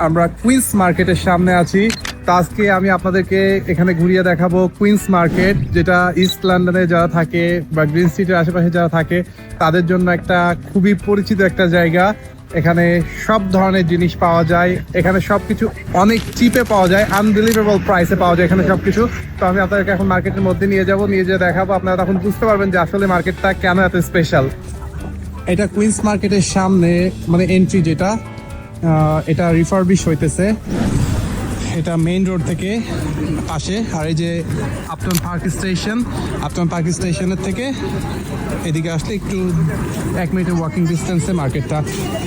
আমরা কুইন্স মার্কেটের সামনে আছি। তো আজকে আমি আপনাদেরকে এখানে ঘুরিয়ে দেখাবো কুইন্স মার্কেট, যেটা ইস্ট লন্ডনে যারা থাকে বা গ্রিন স্ট্রিটের আশেপাশে যারা থাকে তাদের জন্য একটা খুবই পরিচিত একটা জায়গা। এখানে সব ধরনের জিনিস পাওয়া যায়, এখানে সবকিছু অনেক চিপে পাওয়া যায়, আনবিলিভেবল প্রাইসে পাওয়া যায় এখানে সবকিছু। তো আমি আপনাদেরকে এখন মার্কেটের মধ্যে নিয়ে যাব, নিয়ে যেয়ে দেখাবো, আপনারা তখন বুঝতে পারবেন যে আসলে মার্কেটটা কেন এত স্পেশাল। এটা কুইন্স মার্কেটের সামনে, মানে এন্ট্রি যেটা, এটা রিফারবিশ হইতেছে, এটা মেইন রোড থেকে পাশে। আর এই যে Upton park station, Upton park স্টেশনের থেকে এদিকে আসলে একটু 1 মিনিটের ওয়াকিং ডিস্টেন্সে মার্কেটটা।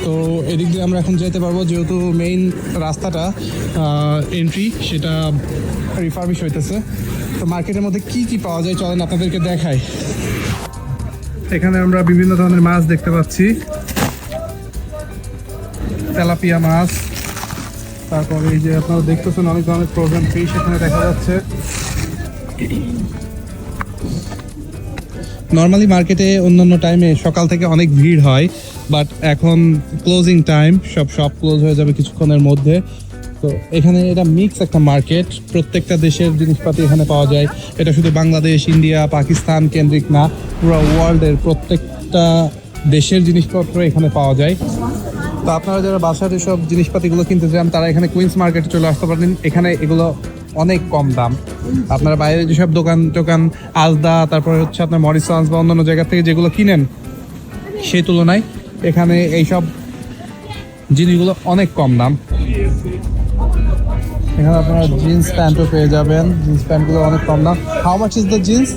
তো এদিক দিয়ে আমরা এখন যেতে পারবো, যেহেতু মেইন রাস্তাটা এন্ট্রি সেটা রিফারবিশ হইতেছে। তো মার্কেটের মধ্যে কি কি পাওয়া যায় চলেন আপনাদেরকে দেখাই। এখানে আমরা বিভিন্ন ধরনের মাছ দেখতে পাচ্ছি, তেলাপিয়া মাছ, তারপরে এই যে আপনারা দেখতেছেন অনেক ধরনের ফ্রোজেন ফিশ এখানে দেখা যাচ্ছে। নর্মালি মার্কেটে অন্যান্য টাইমে সকাল থেকে অনেক ভিড় হয়, বাট এখন ক্লোজিং টাইম, সব শপ ক্লোজ হয়ে যাবে কিছুক্ষণের মধ্যে। তো এখানে এটা মিক্স একটা মার্কেট, প্রত্যেকটা দেশের জিনিসপাতি এখানে পাওয়া যায়। এটা শুধু বাংলাদেশ, ইন্ডিয়া, পাকিস্তান কেন্দ্রিক না, পুরো ওয়ার্ল্ডের প্রত্যেকটা দেশের জিনিসপত্র এখানে পাওয়া যায়। তো আপনারা যারা বাসার এসব জিনিসপাতিগুলো কিনতে চান তারা এখানে কুইন্স মার্কেটে চলে আসতে পারেন। এখানে এগুলো অনেক কম দাম। আপনারা বাইরে যেসব দোকান আজদা, তারপরে হচ্ছে আপনার মরিসন্স বা অন্যান্য জায়গা থেকে যেগুলো কিনেন সেই তুলনায় এখানে এইসব জিনিসগুলো অনেক কম দাম। এখানে আপনারা জিন্স প্যান্টও পেয়ে যাবেন, জিন্স প্যান্টগুলো অনেক কম দাম। How much is the jeans?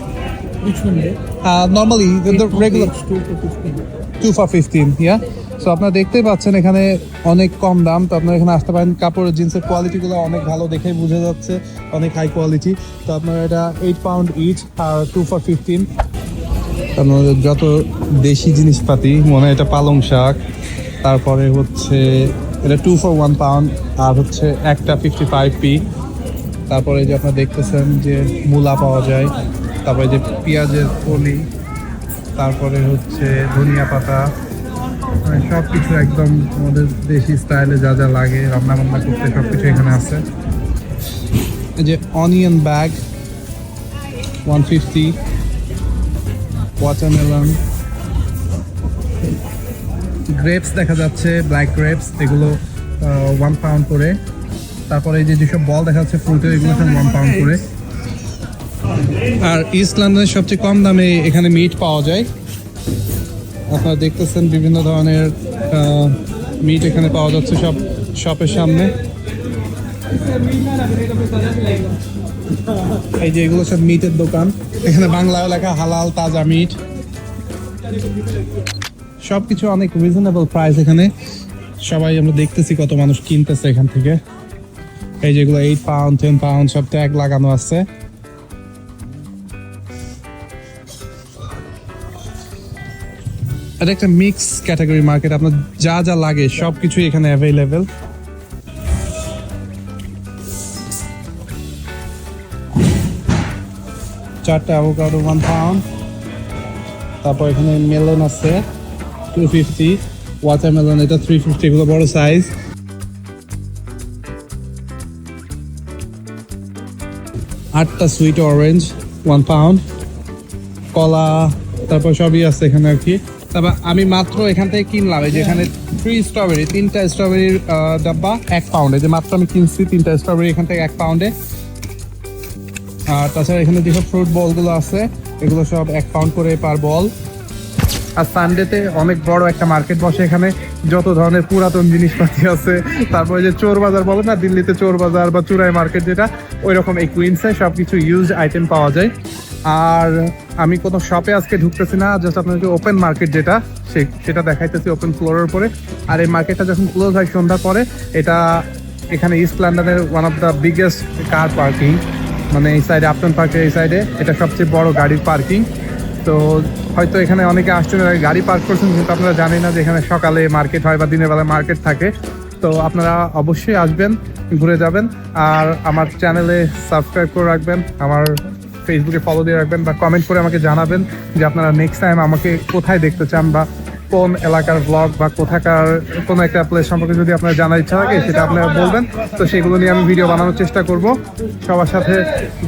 Normally the regular 2 for 15, yeah. So আপনারা দেখতেই পাচ্ছেন এখানে অনেক কম দাম। তো আপনারা এখানে আসতে পারেন, কাপড়ের জিন্সের কোয়ালিটিগুলো অনেক ভালো, দেখেই বোঝা যাচ্ছে অনেক হাই কোয়ালিটি। তো আপনারা এটা 8 পাউন্ড ইচ আর 2 for 15। আপনাদের যত দেশি জিনিসপাতি, মনে হয় এটা পালং শাক, তারপরে হচ্ছে এটা 2 for 1 পাউন্ড আর হচ্ছে একটা 55p। তারপরে যে আপনারা দেখতেছেন যে মূলা পাওয়া যায়, তারপরে যে পেঁয়াজের কলি, তারপরে হচ্ছে ধনিয়া পাতা, মানে সব কিছু একদম আমাদের দেশি স্টাইলে যা যা লাগে রান্না বান্না করতে সব কিছু এখানে আছে। এই যে অনিয়ন ব্যাগ 150, ওয়াটারমেলন, গ্রেপস দেখা যাচ্ছে, ব্ল্যাক গ্রেপস, এগুলো 1 পাউন্ড করে। তারপরে এই যে যেসব বল দেখা যাচ্ছে ফ্রুটের, এগুলো সব 1 পাউন্ড করে। আর ইস্ট লন্ডনের সবচেয়ে কম দামে এখানে মিট পাওয়া যায়। আপনারা দেখতেছেন বিভিন্ন ধরনের মিট এখানে পাওয়া যাচ্ছে সব শপের সামনে। এই যে এগুলো সব মিটের দোকান, এখানে বাংলায় লেখা হালাল তাজা মিট। সবকিছু অনেক রিজনেবল প্রাইস এখানে। সবাই আমরা দেখতেছি কত মানুষ কিনতেছে এখান থেকে। এই যেগুলো 8 পাউন্ড 10 পাউন্ড সব ট্যাগ লাগানো আছে। এটা একটা মিক্স ক্যাটাগরি মার্কেট, আপনার যা যা লাগে সবকিছু এখানে অ্যাভেলেবেল। চারটে অ্যাভোকাডো 1 পাউন্ড। তারপর এখানে মেলন আছে 250, ওয়াটারমেলন এটা 350, এগুলো বড় সাইজ। আটটা সুইট অরেঞ্জ 1 পাউন্ড, কলা, তারপর সবই আছে এখানে আর কি। তারপর আমি মাত্র এখান থেকে কিনলাম এই যে এখানে 3 স্ট্রবেরি, 3টা স্ট্রবেরির ডাব্বা 1 পাউন্ডে, যে মাত্র আমি কিনছি 3টা স্ট্রবেরি এখান থেকে 1 পাউন্ডে। আর তাছাড়া এখানে যেসব ফ্রুট বলগুলো আছে এগুলো সব 1 পাউন্ড করে পার বল। আর সানডেতে অনেক বড় একটা মার্কেট বসে এখানে, যত ধরনের পুরাতন জিনিসপাতি আছে। তারপরে যে চোর বাজার বলে না, দিল্লিতে চোর বাজার বা চুরাই মার্কেট যেটা, ওই রকম এই কুইন্সে সবকিছু ইউজড আইটেম পাওয়া যায়। আর আমি কোনো শপে আজকে ঢুকতেছি না, জাস্ট আপনাদেরকে ওপেন মার্কেট যেটা সেটা দেখাইতেছি ওপেন ফ্লোরের উপরে। আর এই মার্কেটটা যখন ক্লোজ হয় সন্ধ্যার পরে, এটা এখানে ইস্ট লন্ডনের one of the biggest car parking, মানে এই সাইডে আপটন পার্কের এই সাইডে এটা সবচেয়ে বড় গাড়ির পার্কিং। তো হয়তো এখানে অনেকে আসছেন গাড়ি পার্ক করছেন, কিন্তু আপনারা জানেন না যে এখানে সকালে মার্কেট হয় বা দিনের বেলা মার্কেট থাকে। তো আপনারা অবশ্যই আসবেন, ঘুরে যাবেন। আর আমার চ্যানেলে সাবস্ক্রাইব করে রাখবেন, আমার ফেসবুকে ফলো দিয়ে রাখবেন, বা কমেন্ট করে আমাকে জানাবেন যে আপনারা নেক্সট টাইম আমাকে কোথায় দেখতে চান বা কোন এলাকার ব্লগ বা কোথাকার কোনো একটা প্লেস সম্পর্কে যদি আপনার জানার ইচ্ছা থাকে সেটা আপনারা বলবেন, তো সেগুলো নিয়ে আমি ভিডিও বানানোর চেষ্টা করব। সবার সাথে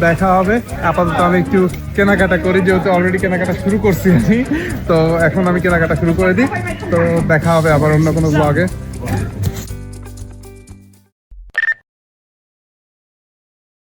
দেখা হবে। আপাতত আমি একটু কেনাকাটা করি, যেহেতু অলরেডি কেনাকাটা শুরু করছি আমি, তো এখন আমি কেনাকাটা শুরু করে দিই। তো দেখা হবে আবার অন্য কোনো ব্লগে।